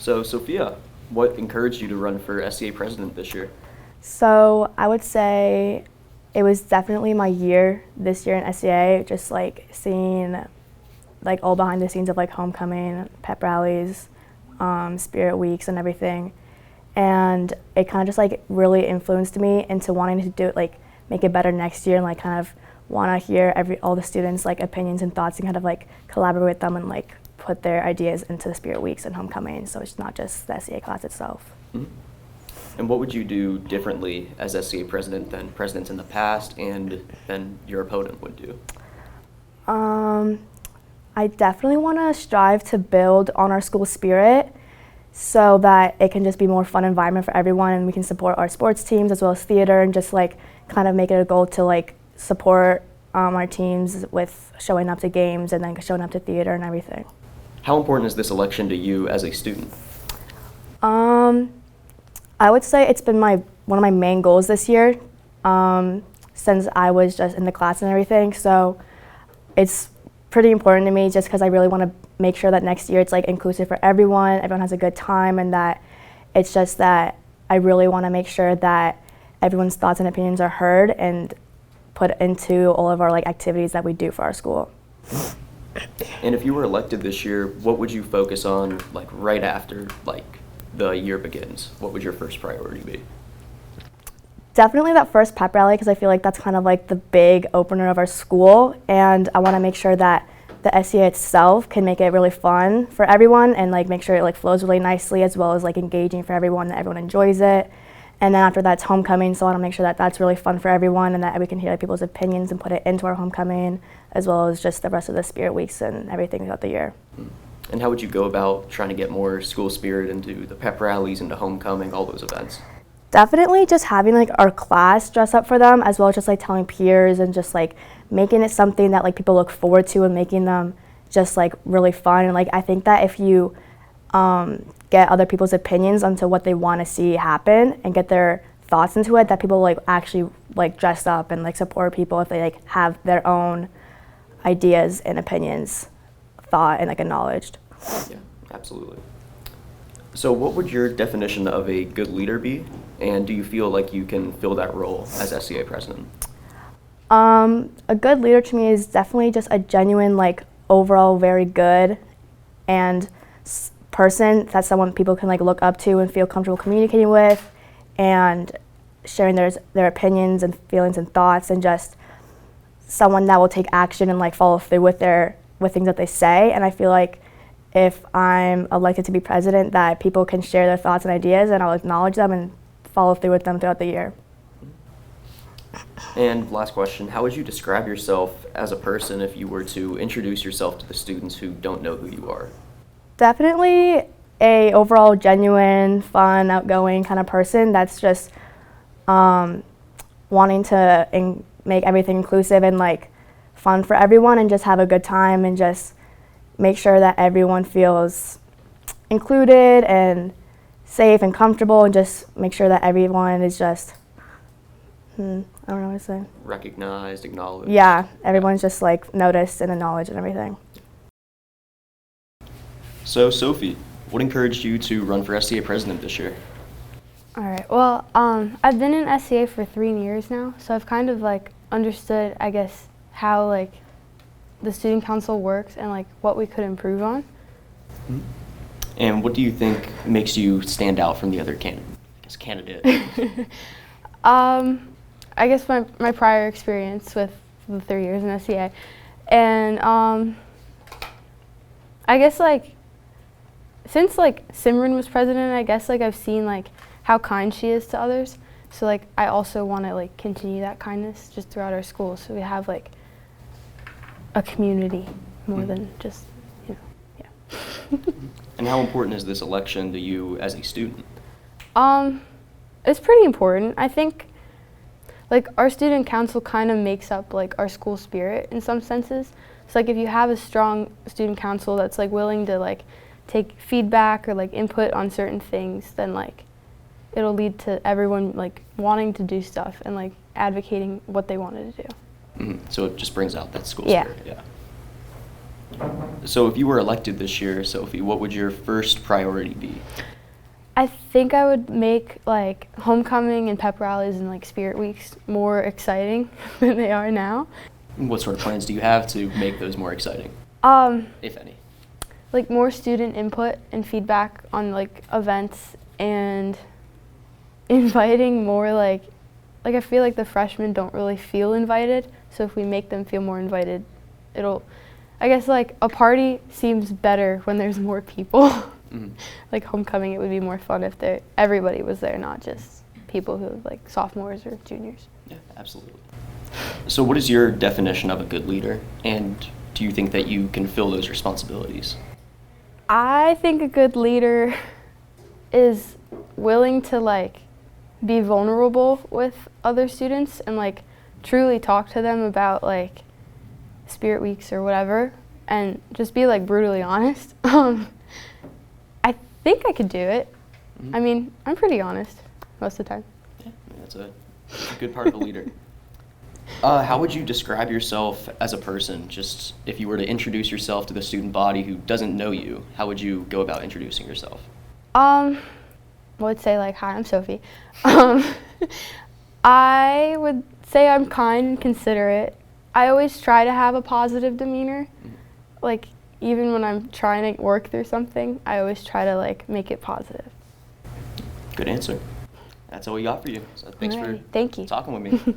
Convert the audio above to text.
So, Sophia, what encouraged you to run for SCA President this year? So I would say it was definitely my year this year in SCA, just like seeing like all behind the scenes of like homecoming, pep rallies, spirit weeks and everything. And it kind of just like really influenced me into wanting to do it, like make it better next year and like kind of want to hear all the students' like opinions and thoughts and kind of like collaborate with them and like put their ideas into the spirit weeks and homecoming. So it's not just the SCA class itself. Mm-hmm. And what would you do differently as SCA president than presidents in the past and than your opponent would do? I definitely want to strive to build on our school spirit so that it can just be a more fun environment for everyone and we can support our sports teams as well as theater and just like kind of make it a goal to like support our teams with showing up to games and then showing up to theater and everything. How important is this election to you as a student? I would say it's been one of my main goals this year since I was just in the class and everything. So it's pretty important to me just because I really want to make sure that next year it's like inclusive for everyone has a good time, and that it's just that I really want to make sure that everyone's thoughts and opinions are heard and put into all of our like activities that we do for our school. And if you were elected this year, what would you focus on like right after like the year begins? What would your first priority be? Definitely that first pep rally, because I feel like that's kind of like the big opener of our school, and I want to make sure that the SCA itself can make it really fun for everyone and like make sure it like flows really nicely as well as like engaging for everyone, that everyone enjoys it. And then after that's homecoming, so I want to make sure that that's really fun for everyone and that we can hear like, people's opinions and put it into our homecoming as well as just the rest of the spirit weeks and everything throughout the year. And how would you go about trying to get more school spirit into the pep rallies, into homecoming, all those events? Definitely just having like our class dress up for them as well as just like telling peers and just like making it something that like people look forward to and making them just like really fun. And like I think that if you get other people's opinions onto what they want to see happen and get their thoughts into it, that people like actually like dress up and like support people if they like have their own ideas and opinions thought and like acknowledged. Yeah, absolutely. So what would your definition of a good leader be? And do you feel like you can fill that role as SCA president? A good leader to me is definitely just a genuine, like overall very good and person. That's someone people can like look up to and feel comfortable communicating with and sharing their opinions and feelings and thoughts, and just someone that will take action and like follow through with things that they say. And I feel like if I'm elected to be president, that people can share their thoughts and ideas and I'll acknowledge them and follow through with them throughout the year. And last question, how would you describe yourself as a person if you were to introduce yourself to the students who don't know who you are? Definitely a overall genuine, fun, outgoing kind of person that's just wanting to make everything inclusive and like fun for everyone and just have a good time and just make sure that everyone feels included and safe and comfortable, and just make sure that everyone is just, I don't know what to say. Recognized, acknowledged. Yeah, everyone's just like noticed and acknowledged and everything. So Sophie, what encouraged you to run for SCA president this year? All right, well, I've been in SCA for 3 years now, so I've kind of like understood, I guess, how like the student council works and like what we could improve on. Mm-hmm. And what do you think makes you stand out from the other candidate? I guess my prior experience with the 3 years in SCA, and I guess like since like Simran was president, I guess like I've seen like how kind she is to others. So like I also want to like continue that kindness just throughout our school, so we have like a community more than just, you know, yeah. And how important is this election to you as a student? It's pretty important. I think like our student council kind of makes up like our school spirit in some senses. So like if you have a strong student council that's like willing to like take feedback or like input on certain things, then like it'll lead to everyone like wanting to do stuff and like advocating what they wanted to do. Mm-hmm. So it just brings out that school Yeah. spirit. Yeah. So if you were elected this year, Sophie, what would your first priority be? I think I would make like homecoming and pep rallies and like spirit weeks more exciting than they are now. What sort of plans do you have to make those more exciting, if any? Like more student input and feedback on like events, and inviting more like I feel like the freshmen don't really feel invited, so if we make them feel more invited, I guess like a party seems better when there's more people. Mm-hmm. Like homecoming, it would be more fun if everybody was there, not just people who like sophomores or juniors. Yeah, absolutely. So what is your definition of a good leader, and do you think that you can fill those responsibilities? I think a good leader is willing to like be vulnerable with other students and like truly talk to them about like spirit weeks or whatever, and just be like brutally honest. I think I could do it. Mm-hmm. I mean, I'm pretty honest most of the time. Yeah, that's a good part of a leader. How would you describe yourself as a person? Just if you were to introduce yourself to the student body who doesn't know you, how would you go about introducing yourself? I would say like, hi, I'm Sophie. I would say I'm kind and considerate. I always try to have a positive demeanor. Mm-hmm. Like even when I'm trying to work through something, I always try to like make it positive. Good answer. That's all we got for you. So thanks for Thank you. talking with me.